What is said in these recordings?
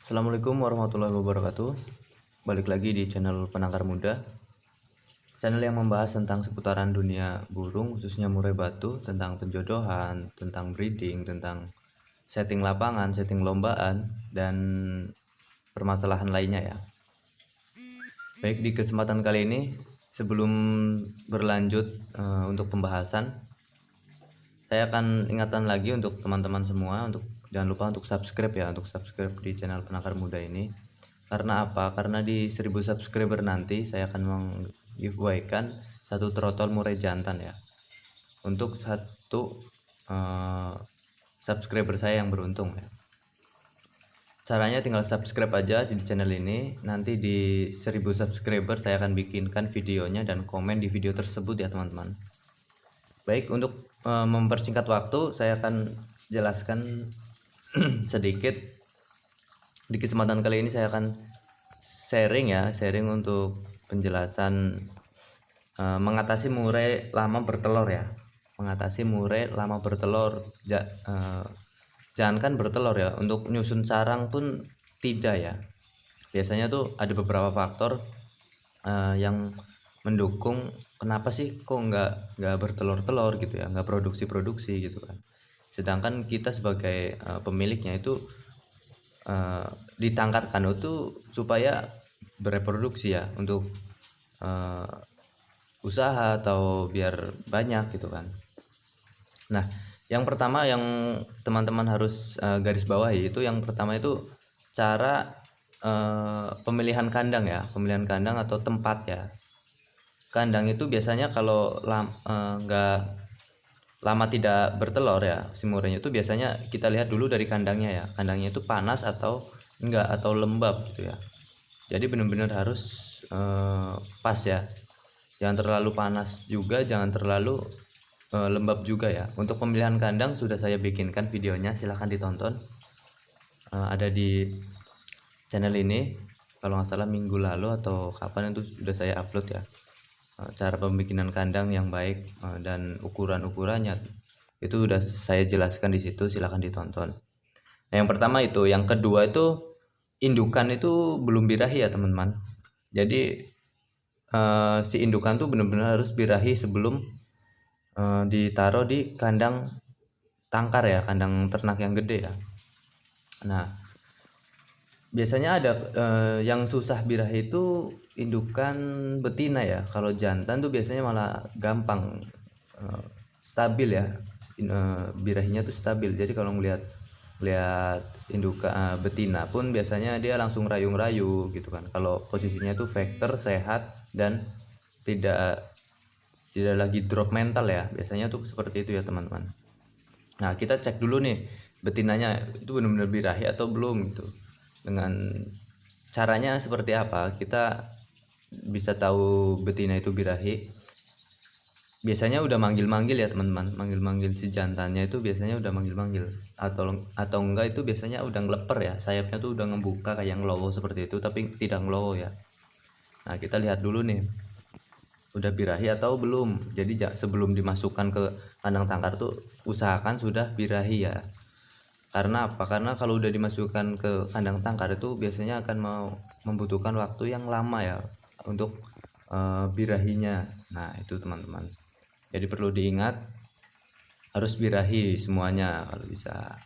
Assalamualaikum warahmatullahi wabarakatuh. Balik lagi di channel Penangkar Muda, channel yang membahas tentang seputaran dunia burung, khususnya murai batu, tentang penjodohan, tentang breeding, tentang setting lapangan, setting lombaan, dan permasalahan lainnya ya. Baik, di kesempatan kali ini sebelum berlanjut untuk pembahasan, saya akan ingatkan lagi untuk teman-teman semua untuk jangan lupa untuk subscribe ya, untuk subscribe di channel Penangkar Muda ini. Karena apa? Karena di 1000 subscriber nanti saya akan meng-giveaway-kan satu trotol murai jantan ya. Untuk satu subscriber saya yang beruntung ya. Caranya tinggal subscribe aja di channel ini. Nanti di 1000 subscriber saya akan bikinkan videonya dan komen di video tersebut ya teman-teman. Baik, untuk mempersingkat waktu saya akan jelaskan sedikit. Di kesempatan kali ini saya akan sharing untuk penjelasan mengatasi murai lama bertelur ya. Mengatasi murai lama bertelur, jangankan bertelur ya, untuk nyusun sarang pun tidak ya. Biasanya tuh ada beberapa faktor yang mendukung kenapa sih kok nggak bertelur-telur gitu ya, nggak produksi gitu kan. Sedangkan kita sebagai pemiliknya itu ditangkarkan itu supaya bereproduksi ya, untuk usaha atau biar banyak gitu kan. Nah, yang pertama yang teman-teman harus garis bawahi itu, yang pertama itu cara pemilihan kandang ya, pemilihan kandang atau tempat ya. Kandang itu biasanya kalau nggak lama tidak bertelur ya, si murainya itu biasanya kita lihat dulu dari kandangnya ya, kandangnya itu panas atau enggak, atau lembab gitu ya. Jadi benar-benar harus pas ya, jangan terlalu panas juga, jangan terlalu lembab juga ya. Untuk pemilihan kandang sudah saya bikinkan videonya, silahkan ditonton, ada di channel ini kalau nggak salah minggu lalu atau kapan itu sudah saya upload ya. Cara pembikinan kandang yang baik dan ukuran-ukurannya itu udah saya jelaskan di situ, silahkan ditonton. Nah, yang pertama itu, yang kedua itu indukan itu belum birahi ya teman-teman. Jadi si indukan tuh benar-benar harus birahi sebelum ditaruh di kandang tangkar ya, kandang ternak yang gede ya. Nah, biasanya ada yang susah birahi itu indukan betina ya. Kalau jantan tuh biasanya malah gampang stabil ya, birahinya tuh stabil. Jadi kalau lihat indukan betina pun biasanya dia langsung rayung-rayu gitu kan. Kalau posisinya tuh vector sehat dan tidak lagi drop mental ya, biasanya tuh seperti itu ya teman-teman. Nah, kita cek dulu nih betinanya itu benar-benar birahi atau belum gitu. Dengan caranya seperti apa kita bisa tahu betina itu birahi? Biasanya udah manggil-manggil ya teman-teman, manggil-manggil si jantannya itu biasanya udah manggil-manggil, atau enggak itu biasanya udah ngeleper ya, sayapnya tuh udah ngebuka kayak ngelowo seperti itu, tapi tidak ngelowo ya. Nah, kita lihat dulu nih udah birahi atau belum. Jadi sebelum dimasukkan ke kandang tangkar tuh usahakan sudah birahi ya. Karena apa? Karena kalau udah dimasukkan ke kandang tangkar itu biasanya akan membutuhkan waktu yang lama ya untuk birahinya. Nah, itu teman-teman. Jadi perlu diingat harus birahi semuanya kalau bisa.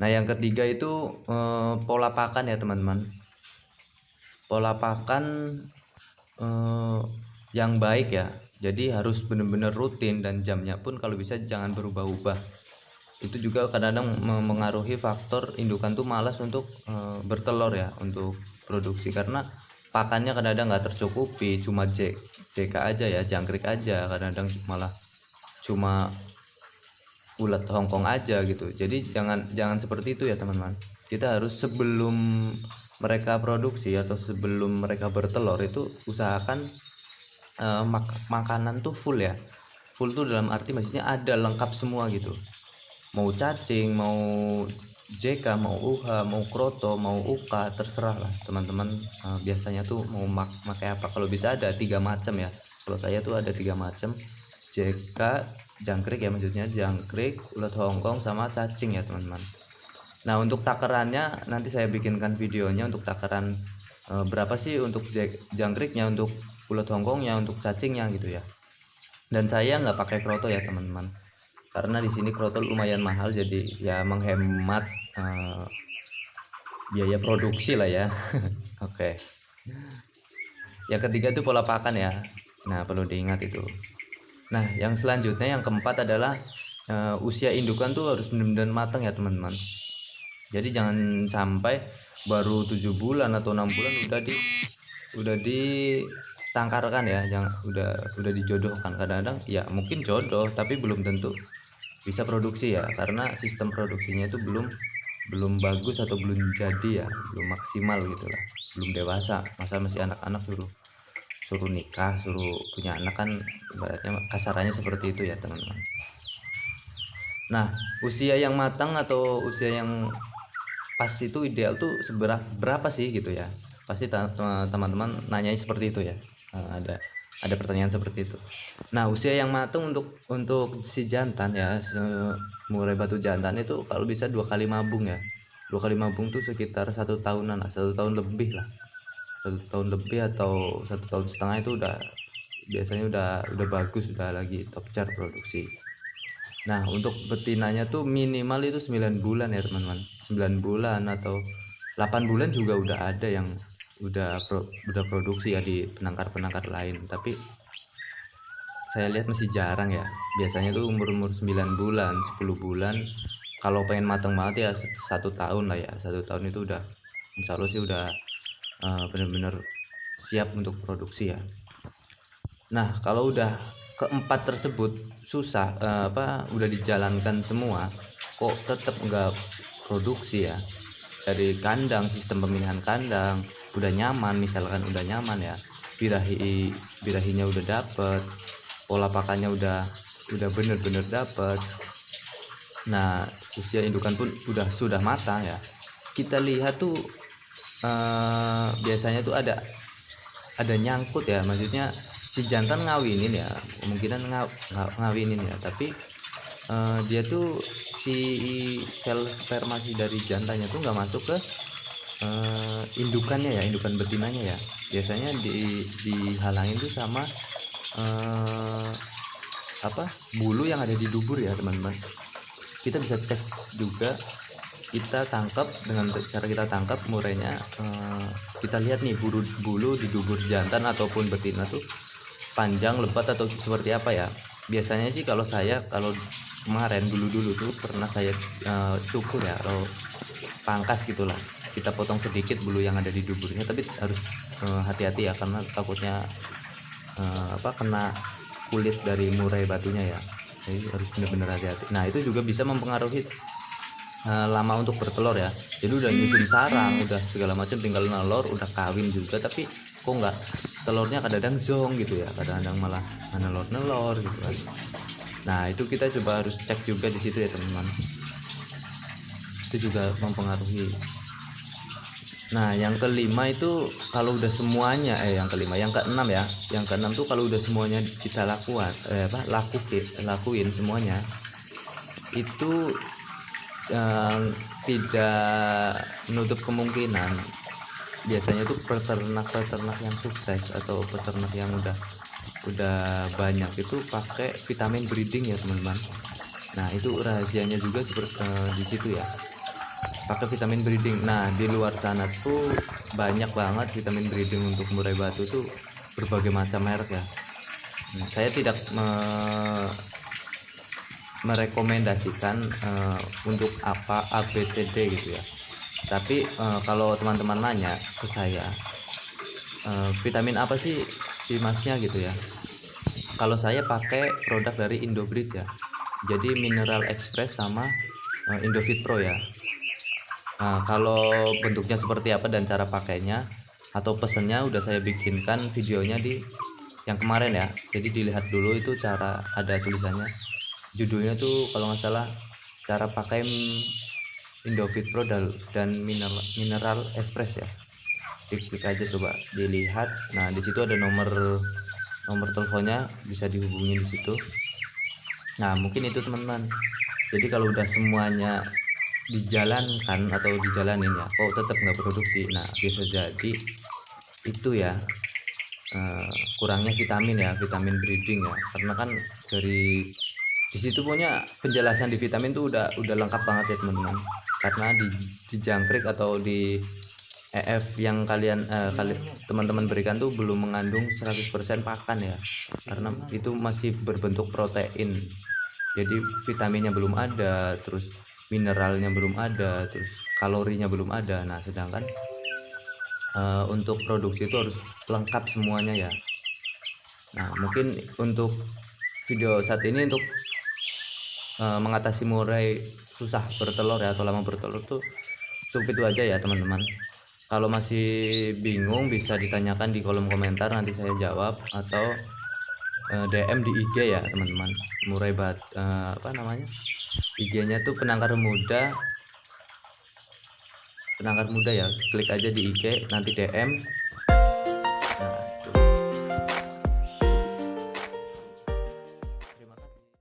Nah, yang ketiga itu pola pakan ya teman-teman. Pola pakan yang baik ya. Jadi harus benar-benar rutin, dan jamnya pun kalau bisa jangan berubah-ubah. Itu juga kadang-kadang mengaruhi faktor indukan tuh malas untuk bertelur ya, untuk produksi, karena pakannya kadang-kadang nggak tercukupi, cuma JK aja ya, jangkrik aja, kadang-kadang malah cuma ulat Hongkong aja gitu. Jadi jangan seperti itu ya teman-teman. Kita harus sebelum mereka produksi atau sebelum mereka bertelur itu usahakan makanan tuh full ya. Full tuh dalam arti maksudnya ada lengkap semua gitu. Mau cacing, mau JK, mau UH, mau kroto, mau UK, terserah lah teman-teman. Biasanya tuh mau pakai apa? Kalau bisa ada 3 macam ya. Kalau saya tuh ada 3 macam. JK, jangkrik ya, maksudnya jangkrik, ulat Hongkong sama cacing ya teman-teman. Nah untuk takarannya nanti saya bikinkan videonya untuk takaran berapa sih untuk jangkriknya, untuk ulat hongkongnya, untuk cacingnya gitu ya. Dan saya nggak pakai kroto ya teman-teman, karena di sini kroto lumayan mahal, jadi ya menghemat biaya produksi lah ya. Oke. Yang ketiga itu pola pakan ya. Nah perlu diingat itu. Nah yang selanjutnya yang keempat adalah usia indukan tuh harus benar-benar matang ya teman-teman. Jadi jangan sampai baru 7 bulan atau 6 bulan udah ditangkarkan ya, jangan udah dijodohkan. Kadang-kadang ya mungkin jodoh tapi belum tentu bisa produksi ya, karena sistem produksinya itu belum bagus atau belum jadi ya, belum maksimal gitulah, belum dewasa. Masa masih anak-anak suruh suruh nikah, suruh punya anak, kan ibaratnya kasarannya seperti itu ya teman-teman. Nah usia yang matang atau usia yang pas itu ideal tuh berapa sih gitu ya, pasti teman-teman nanyanya seperti itu ya. Ada pertanyaan seperti itu. Nah usia yang matang untuk si jantan ya, murai batu jantan itu kalau bisa 2 kali mabung ya. 2 kali mabung tuh sekitar 1 tahunan lah, 1 tahun lebih lah, 1 tahun lebih atau 1 tahun setengah itu udah biasanya udah bagus, udah lagi top chart produksi. Nah untuk betinanya tuh minimal itu 9 bulan ya teman-teman, 9 bulan atau 8 bulan juga udah ada yang udah produksi ya di penangkar-penangkar lain, tapi saya lihat masih jarang ya. Biasanya tuh umur 9 bulan, 10 bulan. Kalau pengen matang banget ya 1 tahun lah ya. 1 tahun itu udah insya Allah sih udah bener-bener siap untuk produksi ya. Nah kalau udah keempat tersebut susah, udah dijalankan semua kok tetap nggak produksi ya. Dari kandang, sistem pemilihan kandang udah nyaman, misalkan udah nyaman ya, birahinya udah dapet, pola pakannya udah bener-bener dapet. Nah usia indukan pun sudah matang ya. Kita lihat tuh biasanya tuh ada nyangkut ya, maksudnya si jantan ngawinin ya, kemungkinan ngawinin ya, tapi dia tuh si sel spermasi dari jantannya tuh nggak masuk ke indukannya ya, indukan betinanya ya. Biasanya dihalangin tuh sama bulu yang ada di dubur ya teman-teman. Kita bisa cek juga, kita tangkap dengan cara kita tangkap murainya, kita lihat nih bulu di dubur jantan ataupun betina tuh panjang, lebat atau seperti apa ya. Biasanya sih kalau kemarin dulu tuh pernah saya cukur ya, atau pangkas gitulah, kita potong sedikit bulu yang ada di duburnya, tapi harus hati-hati ya, karena takutnya kena kulit dari murai batunya ya, jadi harus benar-benar hati-hati. Nah itu juga bisa mempengaruhi lama untuk bertelur ya. Jadi udah nyusun sarang, udah segala macam, tinggal nelor, udah kawin juga, tapi kok nggak, telurnya kadang-kadang zong gitu ya, kadang-kadang malah nelor gitu kan. Nah itu kita coba harus cek juga di situ ya teman-teman, itu juga mempengaruhi. Nah yang kelima itu kalau udah semuanya yang keenam ya, yang keenam tuh kalau udah semuanya kita lakuin semuanya itu tidak menutup kemungkinan biasanya tuh peternak yang sukses atau peternak yang udah banyak itu pakai vitamin breeding ya teman-teman. Nah itu rahasianya juga di situ ya, pakai vitamin breeding. Nah di luar sana tuh banyak banget vitamin breeding untuk murai batu tuh, berbagai macam merek ya. Nah, saya tidak merekomendasikan untuk apa ABCD gitu ya, tapi kalau teman-teman nanya ke saya vitamin apa sih si masnya gitu ya, kalau saya pakai produk dari Indobreed ya, jadi Mineral Express sama Indofit Pro ya. Nah, kalau bentuknya seperti apa dan cara pakainya atau pesennya udah saya bikinkan videonya di yang kemarin ya, jadi dilihat dulu itu cara, ada tulisannya, judulnya tuh kalau nggak salah cara pakai Indofit Pro dan Mineral Express ya. Klik aja coba dilihat. Nah di situ ada nomor teleponnya, bisa dihubungi di situ. Nah mungkin itu teman-teman, jadi kalau udah semuanya dijalankan atau dijalanin ya kok tetap nggak produksi. Nah bisa jadi itu ya, kurangnya vitamin ya, vitamin breeding ya, karena kan dari di situ punya penjelasan di vitamin tuh udah lengkap banget ya teman-teman, karena di jangkrik atau di EF yang teman-teman berikan tuh belum mengandung 100% pakan ya, karena itu masih berbentuk protein, jadi vitaminnya belum ada, terus mineralnya belum ada, terus kalorinya belum ada. Nah sedangkan untuk produksi itu harus lengkap semuanya ya. Nah mungkin untuk video saat ini untuk mengatasi murai susah bertelur ya atau lama bertelur tuh cukup itu aja ya teman-teman. Kalau masih bingung bisa ditanyakan di kolom komentar, nanti saya jawab, atau DM di IG ya teman-teman. Murai apa namanya, IG-nya tuh penangkar muda ya, klik aja di IG nanti DM